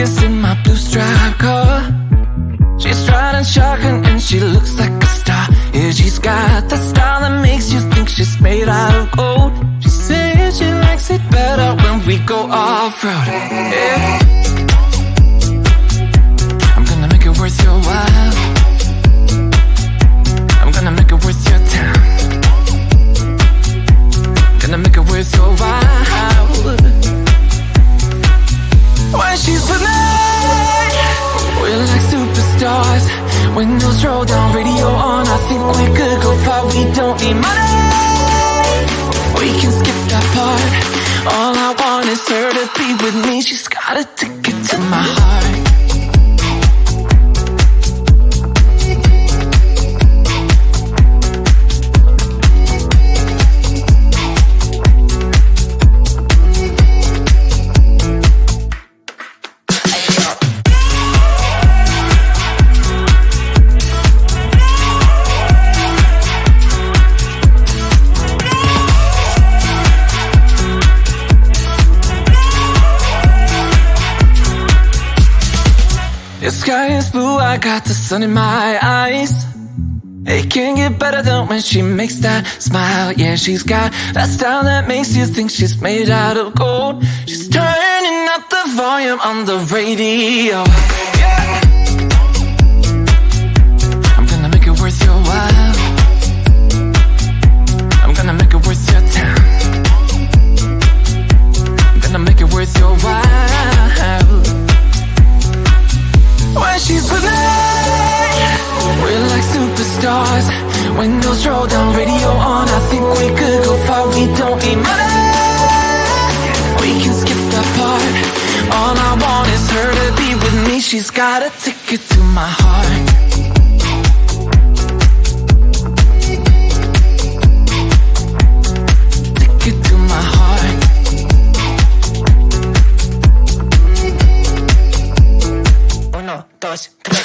Vegas in my blue stripe car. She's riding shotgun and she looks like a star. Yeah, she's got the style that makes you think she's made out of gold. She says she likes it better when we go off-road. Yeah. I'm gonna make it worth your while. I'm gonna make it worth your time. Gonna make it worth your while. When she's with me, we're like superstars. Windows roll down, radio on. I think we could go far. We don't need money. We can skip that part. All I want is her to be with me. She's got a ticket to my heart. The sky is blue, I got the sun in my eyes. It can't get better than when she makes that smile. Yeah, she's got that style that makes you think she's made out of gold. She's turning up the volume on the radio. Yeah. I'm gonna make it worth your while. I'm gonna make it worth your time. I'm gonna make it worth your while. When she's with me, we're like superstars. Windows roll down, radio on. I think we could go far. We don't need money. We can skip that part. All I want is her to be with me. She's got a ticket to my heart. Ticket to my heart. Uno, dos, tres,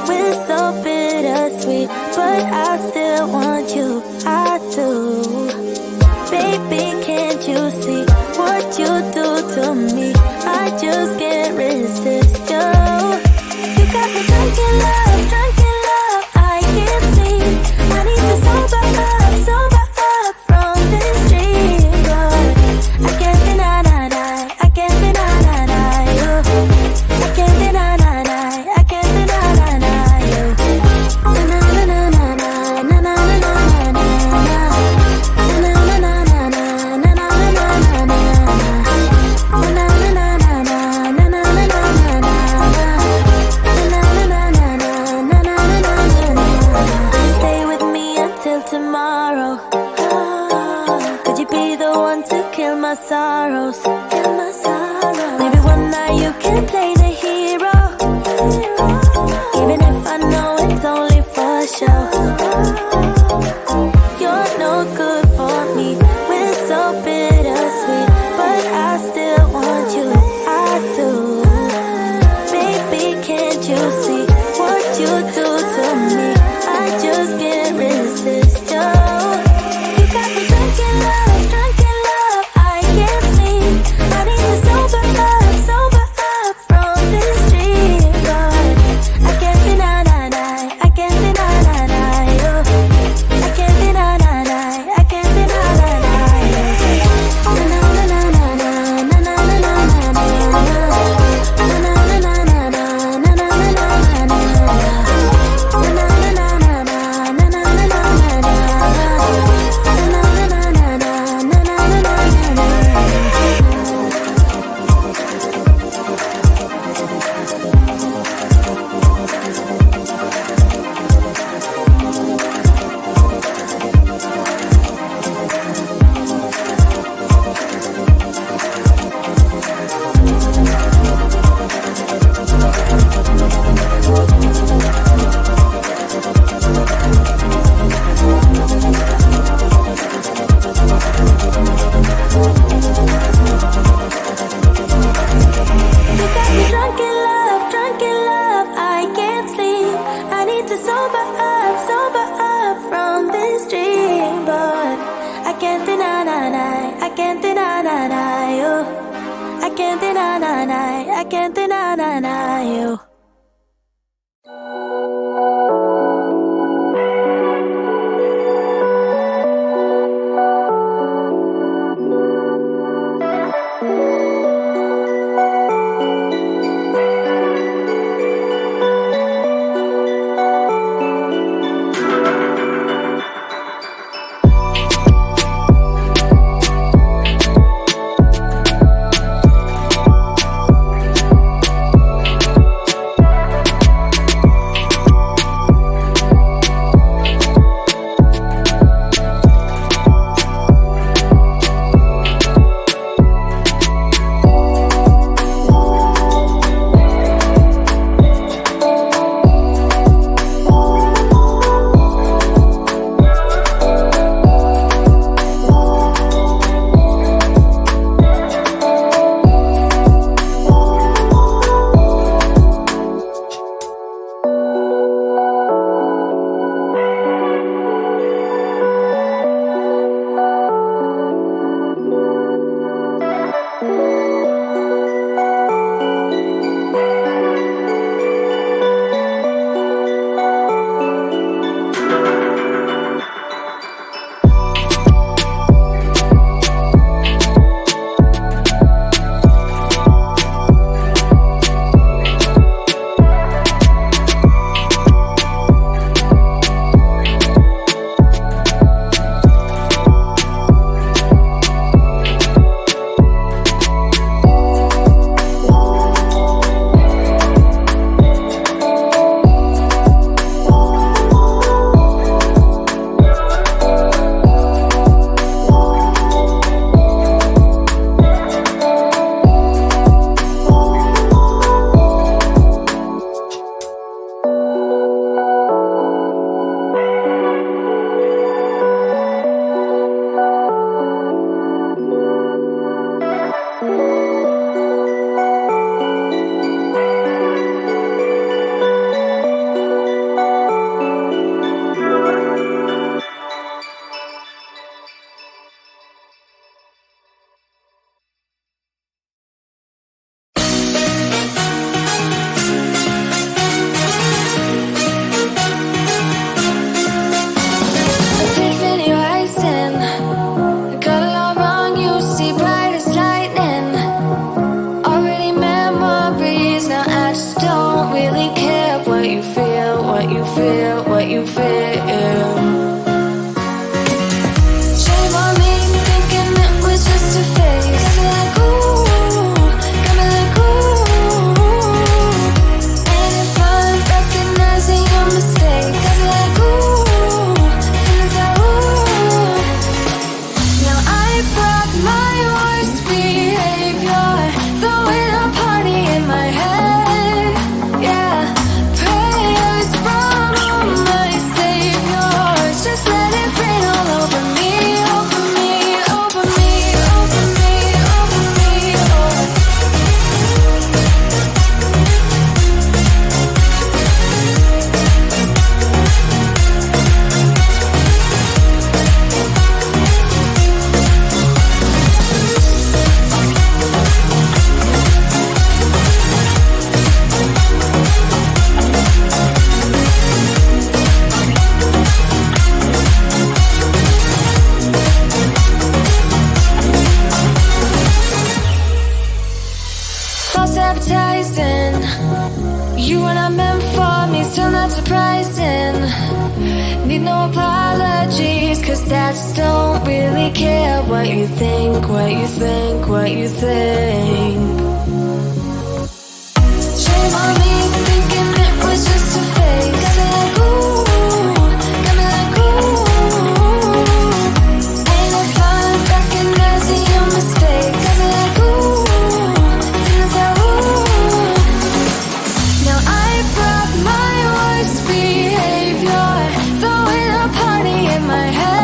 We're so bittersweet, but I still want you, I do. Baby, can't you see what you do to me? I just can't resist you. You got me drunk in love, I can't sleep. I need to sober up from this dream. But I can't deny, I can't deny you. I can't deny, I can't deny you. Na na na na na na na na na na Stay with me until tomorrow. Could you be the one to kill my sorrows? Maybe one night you can play the hero, even if I know it's only for show. You're no good for me. We're so bittersweet, but I still want you. I do. Baby, can't you see what you do to me? I just can't resist you. You got me drunk in love, I can't sleep. I need to sober up from this dream. But I can't deny, I can't deny you. I can't deny, I can't deny you. Na na na na na na na na na You got me drunk in love, I can't sleep. I need to sober up from this dream. But I can't deny, I can't deny you. I can't deny, I can't deny you. what you feel, what you feel. Shame on me thinking it was just a phase. Got me like ooh, got me like ooh. And if I'm recognizing your mistakes, got me like ooh, feelings like ooh. Now I brought my worst behavior, throwing a party in my head. Yeah, prayers from my saviors. Just let it rain all over me, over me, over me, over me, over me. False advertising, you were not meant for me, still not surprising. Need no apologies, cause I just don't really care what you think, what you think, what you think. Shame on me thinking it was just a phase. Got me like ooh, got me like ooh. And if I'm recognizing your mistakes, got me like ooh, feelings like ooh. Now I brought my worst behavior, throwing a party in my head.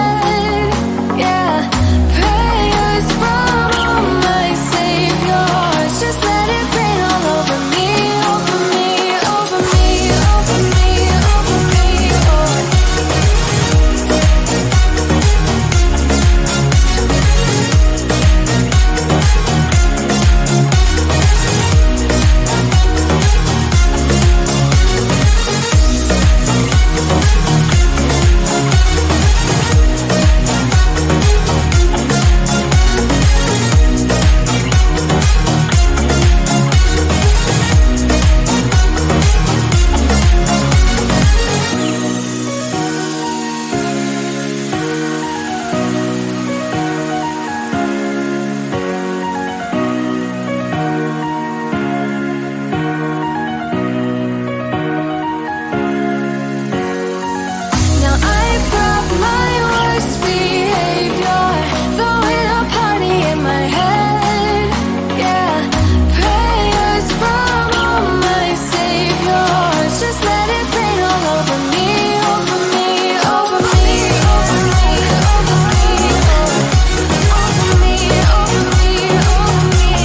Yeah, prayers from my saviors. Just let it rain all over me, over me, over me, over me, over me. Now I brought my worst behavior, throwing a party in my head. Yeah, prayers from my saviors. Just let it rain all over me, over me, over me, over me, over me, over me, over me, over me.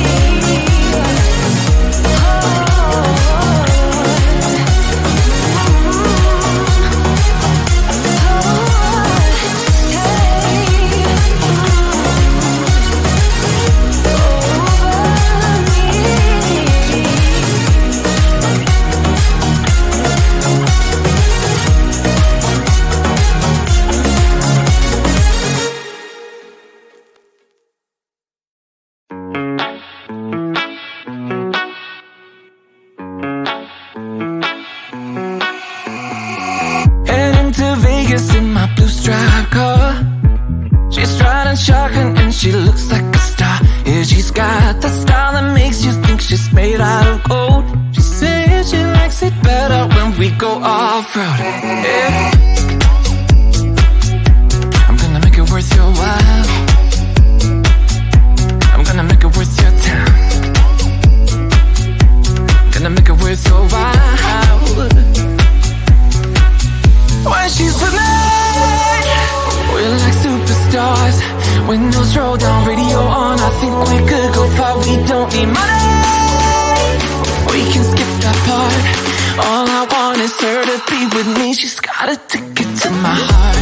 Heading to Vegas in my blue striped car. She's riding shotgun and she looks like a star. Yeah, she's got the style that makes you think she's made out of gold. She says she likes it better when we go off-road. Yeah. I'm gonna make it worth your while. I'm gonna make it worth your time. Gonna make it worth your while. When she's with me, we're like superstars. Windows roll down, radio on. I think we could go far. We don't need money. We can skip that part. All I want is her to be with me. She's got a ticket to my heart.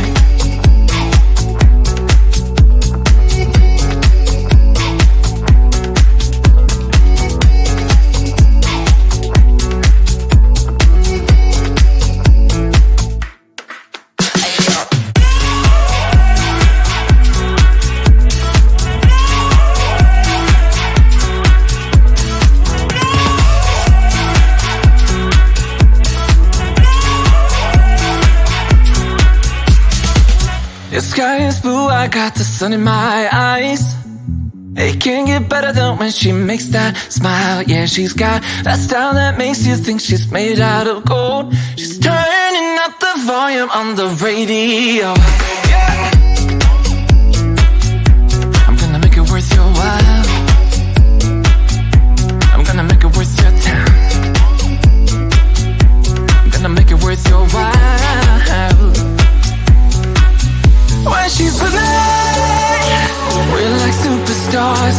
Your sky is blue, I got the sun in my eyes. It can't get better than when she makes that smile. Yeah, she's got that style that makes you think she's made out of gold. She's turning up the volume on the radio. Yeah. I'm gonna make it worth your while. I'm gonna make it worth your time. I'm gonna make it worth your while. When she's with me, we're like superstars.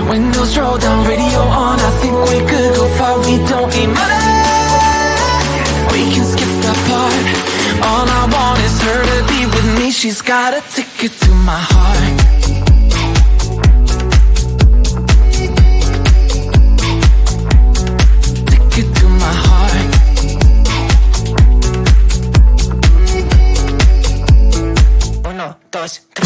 Windows roll down, radio on. I think we could go far. We don't need money. We can skip that part. All I want is her to be with me. She's got a ticket to my heart. Ticket to my heart. 1, 2, 3.